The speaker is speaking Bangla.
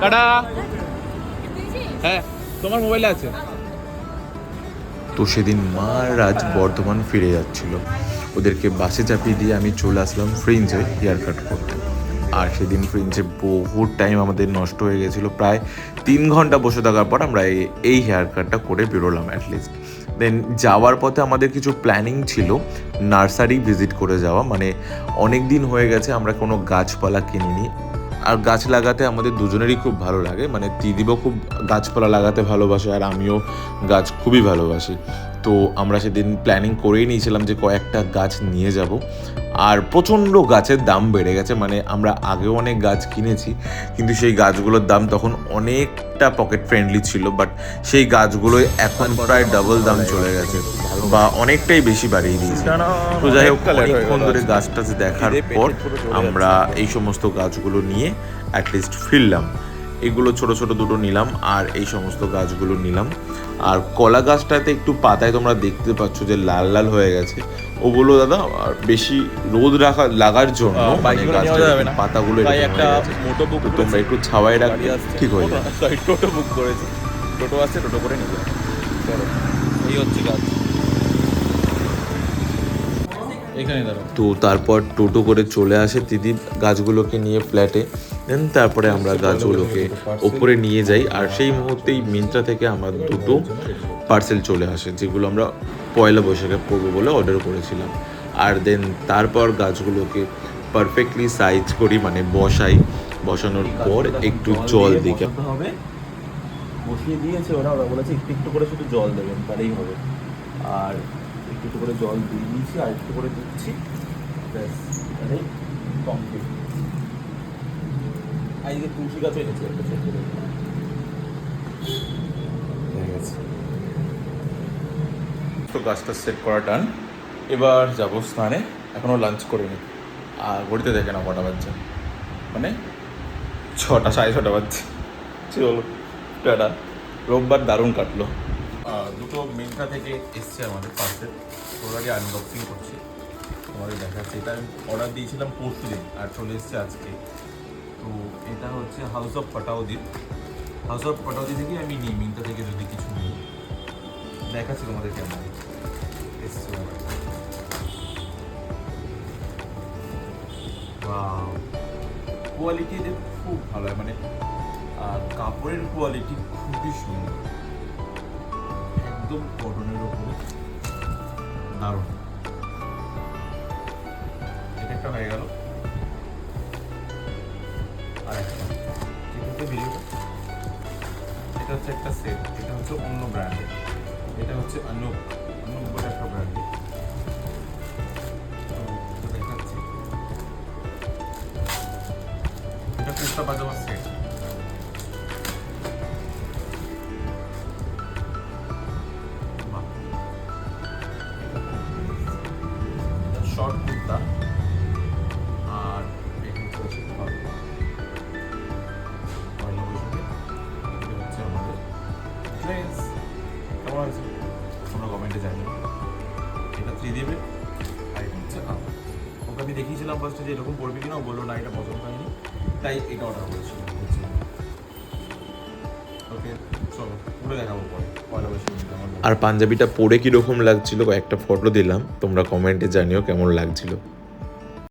টাটা। হ্যাঁ তোমার মোবাইলে আছে। তো সেদিন মা আর রাজ বর্ধমান ফিরে যাচ্ছিল, ওদেরকে বাসে চাপিয়ে দিয়ে আমি চলে আসলাম ফ্রিঞ্জে হেয়ার কাট করতে। আর সেদিন ফ্রিঞ্জে বহুত টাইম আমাদের নষ্ট হয়ে গেছিলো, প্রায় 3 ঘন্টা বসে থাকার পর আমরা এই হেয়ার কাটটা করে বেরোলাম অ্যাটলিস্ট। দেন যাওয়ার পথে আমাদের কিছু প্ল্যানিং ছিল নার্সারি ভিজিট করে যাওয়া, মানে অনেক দিন হয়ে গেছে আমরা কোনো গাছপালা কিনিনি। আর গাছ লাগাতে আমাদের দুজনেরই খুব ভালো লাগে, মানে দিদিও খুব গাছপালা লাগাতে ভালোবাসে আর আমিও গাছ খুবই ভালোবাসি। তো আমরা সেদিন প্ল্যানিং করেই নিয়েছিলাম যে কয়েকটা গাছ নিয়ে যাব। আর প্রচণ্ড গাছের দাম বেড়ে গেছে, মানে আমরা আগেও অনেক গাছ কিনেছি কিন্তু সেই গাছগুলোর দাম তখন অনেকটা পকেট ফ্রেন্ডলি ছিল, বাট সেই গাছগুলোই এখন প্রায় ডাবল দাম চলে গেছে বা অনেকটাই বেশি বাড়িয়ে দিয়েছে। তো যাই হোক, অনেকক্ষণ ধরে গাছটা দেখার পর আমরা এই সমস্ত গাছগুলো নিয়ে অ্যাটলিস্ট ফিরলাম। এগুলো ছোট ছোট দুটো নিলাম আর এই সমস্ত গাছগুলো নিলাম। আর কলা গাছটাতে একটু পাতায় তোমরা দেখতে পাচ্ছ যে লাল লাল হয়ে গেছে, ওগুলো দাদা আর বেশি রোদ লাগার জন্য মানে গাছটার পাতাগুলো একটা মোটো বুক তোমরা একটু ছাওয়ায় রাখলে ঠিক হয়ে যাবে। টোটো বুক করেছি, টোটো আসছে, টোটো করে নিয়ে যাবে। চলো, এই হচ্ছে গাছ এখানে দাঁড়াও। তো তারপর টোটো করে চলে আসে দিদি গাছগুলোকে নিয়ে ফ্ল্যাটে। দেন তারপরে আমরা গাছগুলোকে ওপরে নিয়ে যাই আর সেই মুহূর্তেই মিন্ত্রা থেকে আমার দুটো পার্সেল চলে আসে, যেগুলো আমরা পয়লা বৈশাখে করবো বলে অর্ডার করেছিলাম। আর দেন তারপর গাছগুলোকে পারফেক্টলি সাইজ করি, মানে বসাই। বসানোর পর একটু জল দিই। হবে বসিয়ে দিয়েছে ওরা, বলেছে একটু একটু করে শুধু জল দেবেন তাহলেই হবে। আর একটু একটু করে জল দিয়ে দিয়েছি আর একটু করে দিচ্ছি, ব্যাস তাহলেই কমপ্লিট। আজকে তুলসী গাছ এনেছি একটা ছোট করে, হয়ে গেছে। তো গাছটা সেট করা ডান, এবার যাবো স্নানে। এখনও লাঞ্চ করিনি আর ঘড়িতে দেখে না কটা বাজছে, মানে 6টা 6:30 বাজছে। চলো টাটা। রোববার দারুণ কাটলো। দুটো মিন্ত্রা থেকে এসছে আমাদের পার্সেল, ওর আগে আনবক্সিং করছি, তোমাদের দেখাচ্ছি। এটা আমি অর্ডার দিয়েছিলাম পরশু দিন আর চলে এসছে আজকে। তো এটা হচ্ছে house of Pataudi. House of Pataudi থেকে আমি নিই, মিন্ত্রা থেকে যদি কিছু নিই দেখাচ্ছি তোমাদের কেমন এসছে। কোয়ালিটি এদের খুব ভালো হয়, মানে কাপড়ের কোয়ালিটি খুবই সুন্দর, একদম কটনের উপরে দারুণ। এটা একটা হয়ে গেল। আর একটা ভিডিওটা, এটা হচ্ছে একটা সেট, এটা হচ্ছে অন্য ব্র্যান্ডের, এটা হচ্ছে অনুপ বলে একটা ব্র্যান্ডের। দেখাচ্ছি, এটা কুর্তা পাজামার সেট। শর্ট কুর্তা আর এটা হচ্ছে পয়লা বৈশাখে এটা হচ্ছে আমাদের ড্রেস। কেমন আছে তোমরা কমেন্টে জানিও। এটা 3 দেবে আর এটা হচ্ছে আমার। ওকে আমি দেখিয়েছিলাম ফার্স্টে যে এরকম পড়বি কিনা, ও বললো না এটা পছন্দ হয়নি, তাই এটা অর্ডার করেছিলাম। ওকে চলো পুরো দেখাবো পরে পয়লা বৈশাখে। আর পাঞ্জাবিটা পরে কীরকম লাগছিল, একটা ফটো দিলাম, তোমরা কমেন্টে জানিও কেমন লাগছিল।